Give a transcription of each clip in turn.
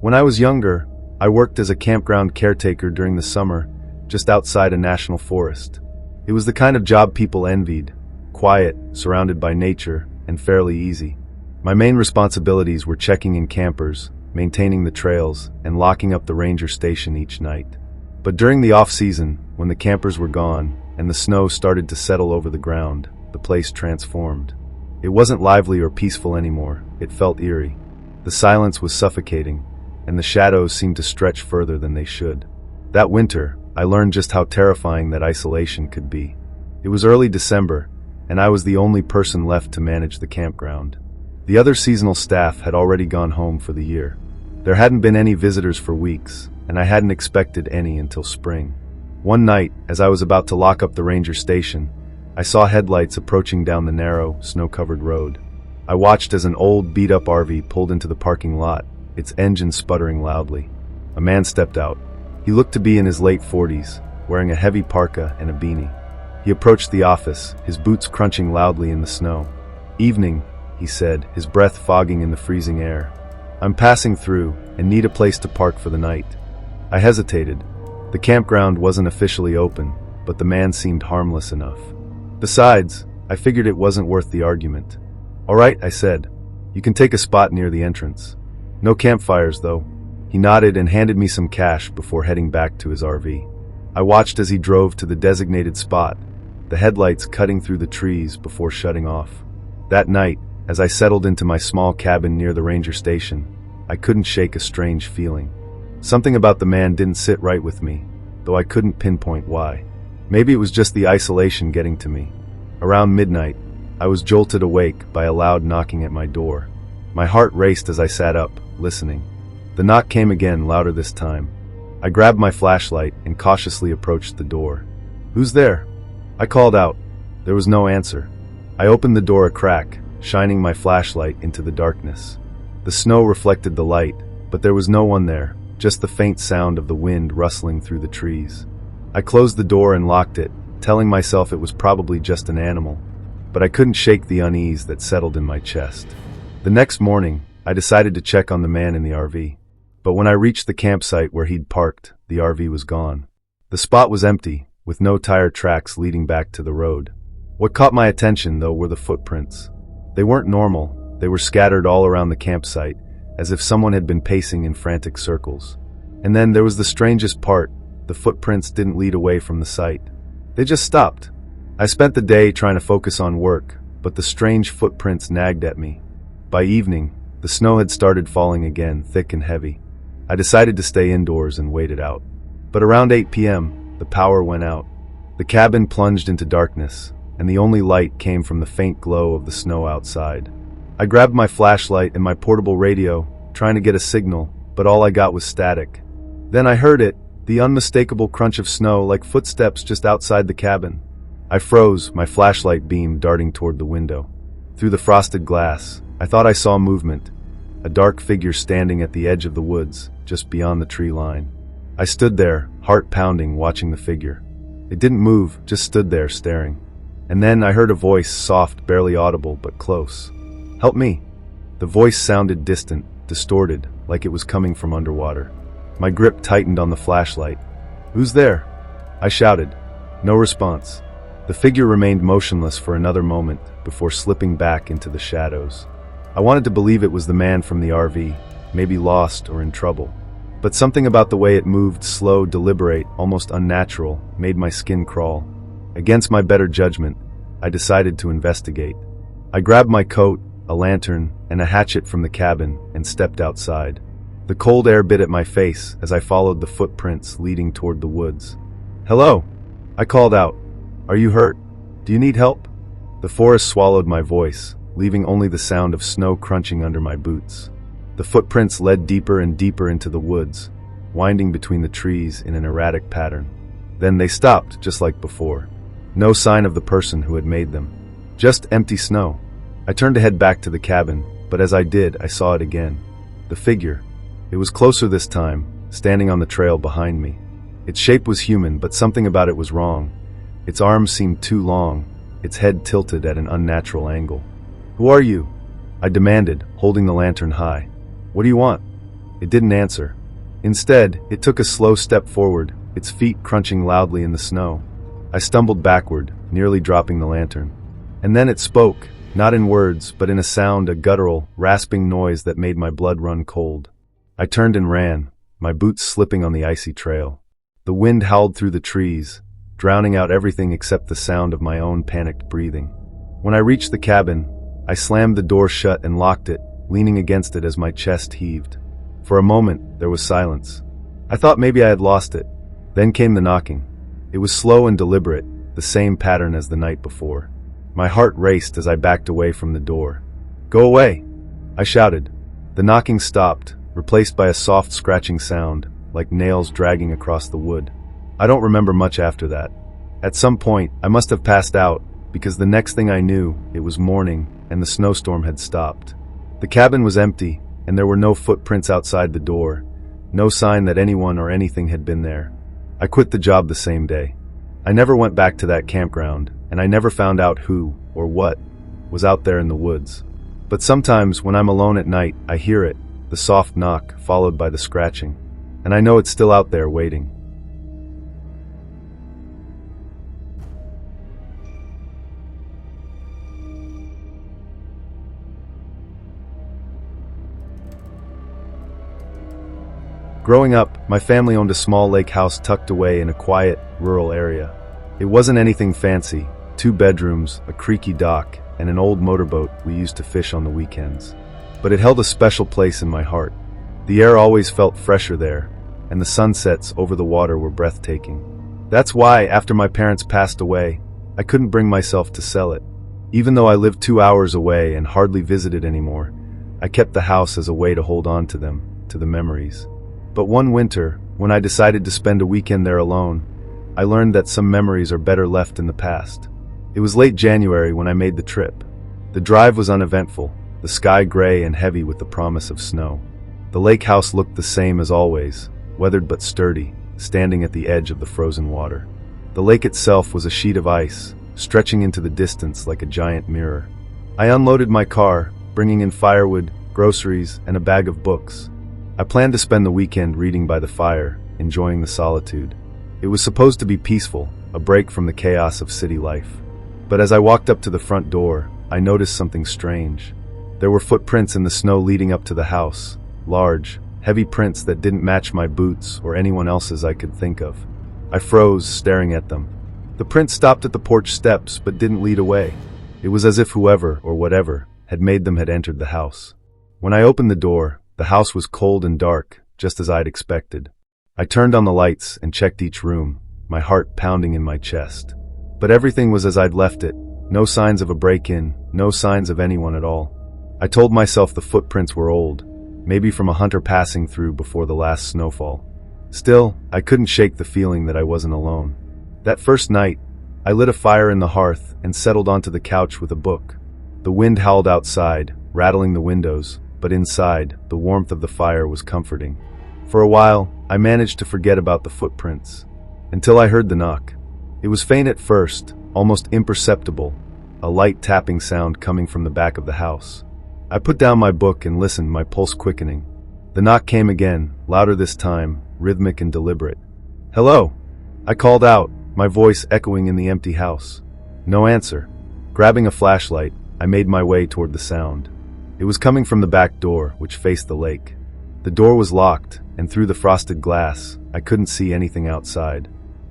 When I was younger, I worked as a campground caretaker during the summer, just outside a national forest. It was the kind of job people envied: quiet, surrounded by nature, and fairly easy. My main responsibilities were checking in campers, maintaining the trails, and locking up the ranger station each night. But during the off-season, when the campers were gone and the snow started to settle over the ground, the place transformed. It wasn't lively or peaceful anymore. It felt eerie. The silence was suffocating, and the shadows seemed to stretch further than they should. That winter, I learned just how terrifying that isolation could be. It was early December, and I was the only person left to manage the campground. The other seasonal staff had already gone home for the year. There hadn't been any visitors for weeks, and I hadn't expected any until spring. One night, as I was about to lock up the ranger station, I saw headlights approaching down the narrow, snow-covered road. I watched as an old, beat-up RV pulled into the parking lot, its engine sputtering loudly. A man stepped out. He looked to be in his late 40s, wearing a heavy parka and a beanie. He approached the office, his boots crunching loudly in the snow. "Evening," he said, his breath fogging in the freezing air. "I'm passing through and need a place to park for the night." I hesitated. The campground wasn't officially open, but the man seemed harmless enough. Besides, I figured it wasn't worth the argument. "All right," I said. "You can take a spot near the entrance. No campfires, though." He nodded and handed me some cash before heading back to his RV. I watched as he drove to the designated spot, the headlights cutting through the trees before shutting off. That night, as I settled into my small cabin near the ranger station, I couldn't shake a strange feeling. Something about the man didn't sit right with me, though I couldn't pinpoint why. Maybe it was just the isolation getting to me. Around midnight, I was jolted awake by a loud knocking at my door. My heart raced as I sat up, listening. The knock came again, louder this time. I grabbed my flashlight and cautiously approached the door. "Who's there?" I called out. There was no answer. I opened the door a crack, shining my flashlight into the darkness. The snow reflected the light, but there was no one there, just the faint sound of the wind rustling through the trees. I closed the door and locked it, telling myself it was probably just an animal, but I couldn't shake the unease that settled in my chest. The next morning, I decided to check on the man in the RV. But when I reached the campsite where he'd parked, the RV was gone. The spot was empty, with no tire tracks leading back to the road. What caught my attention, though, were the footprints. They weren't normal. They were scattered all around the campsite, as if someone had been pacing in frantic circles. And then there was the strangest part. The footprints didn't lead away from the site. They just stopped. I spent the day trying to focus on work, but the strange footprints nagged at me. By evening, the snow had started falling again, thick and heavy. I decided to stay indoors and wait it out. But around 8 p.m., the power went out. The cabin plunged into darkness, and the only light came from the faint glow of the snow outside. I grabbed my flashlight and my portable radio, trying to get a signal, but all I got was static. Then I heard it, the unmistakable crunch of snow like footsteps just outside the cabin. I froze, my flashlight beam darting toward the window. Through the frosted glass, I thought I saw movement, a dark figure standing at the edge of the woods, just beyond the tree line. I stood there, heart pounding, watching the figure. It didn't move, just stood there staring. And then I heard a voice, soft, barely audible, but close. "Help me." The voice sounded distant, distorted, like it was coming from underwater. My grip tightened on the flashlight. "Who's there?" I shouted. No response. The figure remained motionless for another moment before slipping back into the shadows. I wanted to believe it was the man from the RV, maybe lost or in trouble. But something about the way it moved, slow, deliberate, almost unnatural, made my skin crawl. Against my better judgment, I decided to investigate. I grabbed my coat, a lantern, and a hatchet from the cabin and stepped outside. The cold air bit at my face as I followed the footprints leading toward the woods. "Hello," I called out. "Are you hurt? Do you need help?" The forest swallowed my voice, leaving only the sound of snow crunching under my boots. The footprints led deeper and deeper into the woods, winding between the trees in an erratic pattern. Then they stopped, just like before. No sign of the person who had made them. Just empty snow. I turned to head back to the cabin, but as I did, I saw it again. The figure. It was closer this time, standing on the trail behind me. Its shape was human, but something about it was wrong. Its arms seemed too long, its head tilted at an unnatural angle. "Who are you?" I demanded, holding the lantern high. "What do you want?" It didn't answer. Instead, it took a slow step forward, its feet crunching loudly in the snow. I stumbled backward, nearly dropping the lantern. And then it spoke, not in words, but in a sound, a guttural, rasping noise that made my blood run cold. I turned and ran, my boots slipping on the icy trail. The wind howled through the trees, drowning out everything except the sound of my own panicked breathing. When I reached the cabin, I slammed the door shut and locked it, leaning against it as my chest heaved. For a moment, there was silence. I thought maybe I had lost it. Then came the knocking. It was slow and deliberate, the same pattern as the night before. My heart raced as I backed away from the door. "Go away!" I shouted. The knocking stopped, replaced by a soft scratching sound, like nails dragging across the wood. I don't remember much after that. At some point, I must have passed out, because the next thing I knew, it was morning, and the snowstorm had stopped. The cabin was empty, and there were no footprints outside the door, no sign that anyone or anything had been there. I quit the job the same day. I never went back to that campground, and I never found out who, or what, was out there in the woods. But sometimes, when I'm alone at night, I hear it, the soft knock, followed by the scratching. And I know it's still out there waiting. Growing up, my family owned a small lake house tucked away in a quiet, rural area. It wasn't anything fancy, 2 bedrooms, a creaky dock, and an old motorboat we used to fish on the weekends. But it held a special place in my heart. The air always felt fresher there, and the sunsets over the water were breathtaking. That's why, after my parents passed away, I couldn't bring myself to sell it. Even though I lived 2 hours away and hardly visited anymore, I kept the house as a way to hold on to them, to the memories. But one winter, when I decided to spend a weekend there alone, I learned that some memories are better left in the past. It was late January when I made the trip. The drive was uneventful, the sky gray and heavy with the promise of snow. The lake house looked the same as always, weathered but sturdy, standing at the edge of the frozen water. The lake itself was a sheet of ice, stretching into the distance like a giant mirror. I unloaded my car, bringing in firewood, groceries, and a bag of books. I planned to spend the weekend reading by the fire, enjoying the solitude. It was supposed to be peaceful, a break from the chaos of city life. But as I walked up to the front door, I noticed something strange. There were footprints in the snow leading up to the house, large, heavy prints that didn't match my boots or anyone else's I could think of. I froze, staring at them. The prints stopped at the porch steps but didn't lead away. It was as if whoever, or whatever, had made them had entered the house. When I opened the door, the house was cold and dark, just as I'd expected. I turned on the lights and checked each room, my heart pounding in my chest. But everything was as I'd left it, no signs of a break-in, no signs of anyone at all. I told myself the footprints were old, maybe from a hunter passing through before the last snowfall. Still, I couldn't shake the feeling that I wasn't alone. That first night, I lit a fire in the hearth and settled onto the couch with a book. The wind howled outside, rattling the windows, but inside, the warmth of the fire was comforting. For a while, I managed to forget about the footprints, until I heard the knock. It was faint at first, almost imperceptible, a light tapping sound coming from the back of the house. I put down my book and listened, my pulse quickening. The knock came again, louder this time, rhythmic and deliberate. "Hello!" I called out, my voice echoing in the empty house. No answer. Grabbing a flashlight, I made my way toward the sound. It was coming from the back door, which faced the lake. The door was locked, and through the frosted glass, I couldn't see anything outside.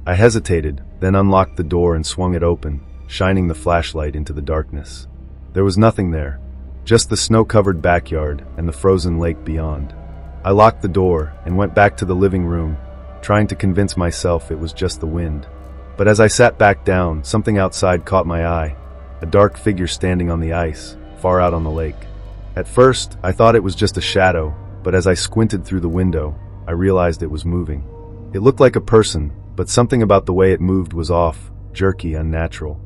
I hesitated, then unlocked the door and swung it open, shining the flashlight into the darkness. There was nothing there, just the snow-covered backyard and the frozen lake beyond. I locked the door and went back to the living room, trying to convince myself it was just the wind. But as I sat back down, something outside caught my eye, a dark figure standing on the ice, far out on the lake. At first, I thought it was just a shadow, but as I squinted through the window, I realized it was moving. It looked like a person, but something about the way it moved was off, jerky, unnatural.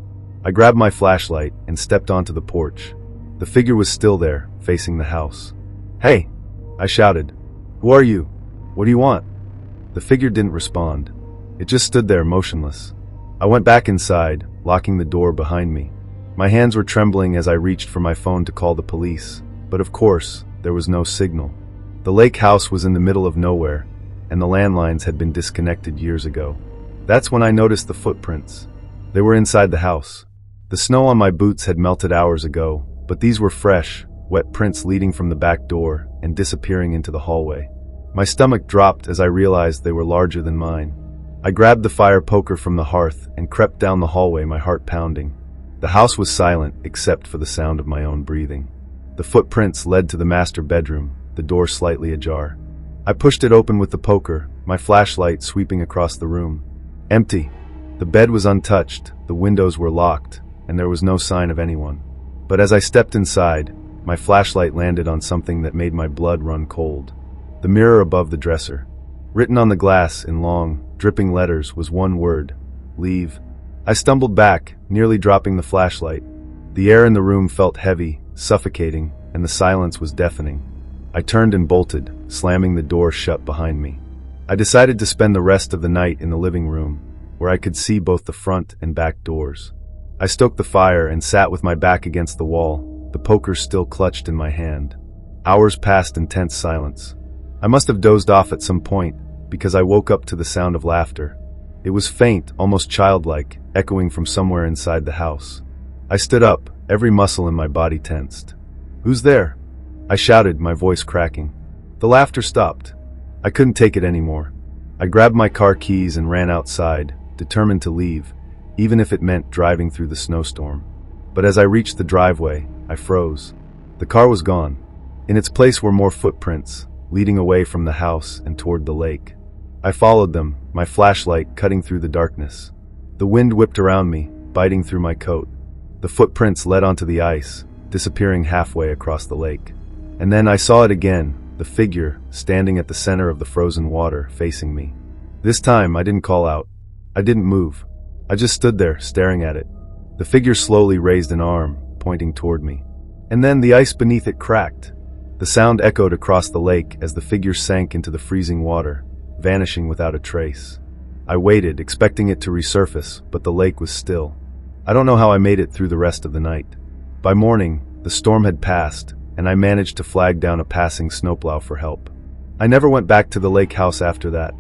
I grabbed my flashlight and stepped onto the porch. The figure was still there, facing the house. "Hey!" I shouted. "Who are you? What do you want?" The figure didn't respond. It just stood there, motionless. I went back inside, locking the door behind me. My hands were trembling as I reached for my phone to call the police, but of course, there was no signal. The lake house was in the middle of nowhere, and the landlines had been disconnected years ago. That's when I noticed the footprints. They were inside the house. The snow on my boots had melted hours ago, but these were fresh, wet prints leading from the back door and disappearing into the hallway. My stomach dropped as I realized they were larger than mine. I grabbed the fire poker from the hearth and crept down the hallway, my heart pounding. The house was silent except for the sound of my own breathing. The footprints led to the master bedroom, the door slightly ajar. I pushed it open with the poker, my flashlight sweeping across the room. Empty. The bed was untouched, the windows were locked, and there was no sign of anyone. But as I stepped inside, my flashlight landed on something that made my blood run cold. The mirror above the dresser. Written on the glass in long, dripping letters was one word: leave. I stumbled back, nearly dropping the flashlight. The air in the room felt heavy, suffocating, and the silence was deafening. I turned and bolted, slamming the door shut behind me. I decided to spend the rest of the night in the living room, where I could see both the front and back doors. I stoked the fire and sat with my back against the wall, the poker still clutched in my hand. Hours passed in tense silence. I must have dozed off at some point, because I woke up to the sound of laughter. It was faint, almost childlike, echoing from somewhere inside the house. I stood up, every muscle in my body tensed. "Who's there?" I shouted, my voice cracking. The laughter stopped. I couldn't take it anymore. I grabbed my car keys and ran outside, determined to leave, even if it meant driving through the snowstorm. But as I reached the driveway, I froze. The car was gone. In its place were more footprints, leading away from the house and toward the lake. I followed them, my flashlight cutting through the darkness. The wind whipped around me, biting through my coat. The footprints led onto the ice, disappearing halfway across the lake. And then I saw it again, the figure, standing at the center of the frozen water, facing me. This time, I didn't call out. I didn't move. I just stood there, staring at it. The figure slowly raised an arm, pointing toward me. And then the ice beneath it cracked. The sound echoed across the lake as the figure sank into the freezing water, vanishing without a trace. I waited, expecting it to resurface, but the lake was still. I don't know how I made it through the rest of the night. By morning, the storm had passed, and I managed to flag down a passing snowplow for help. I never went back to the lake house after that.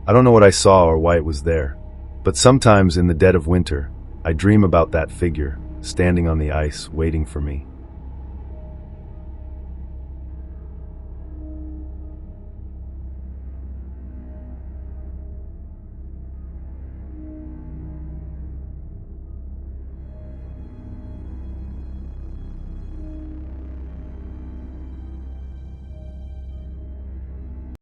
I don't know what I saw or why it was there. But sometimes in the dead of winter, I dream about that figure, standing on the ice, waiting for me.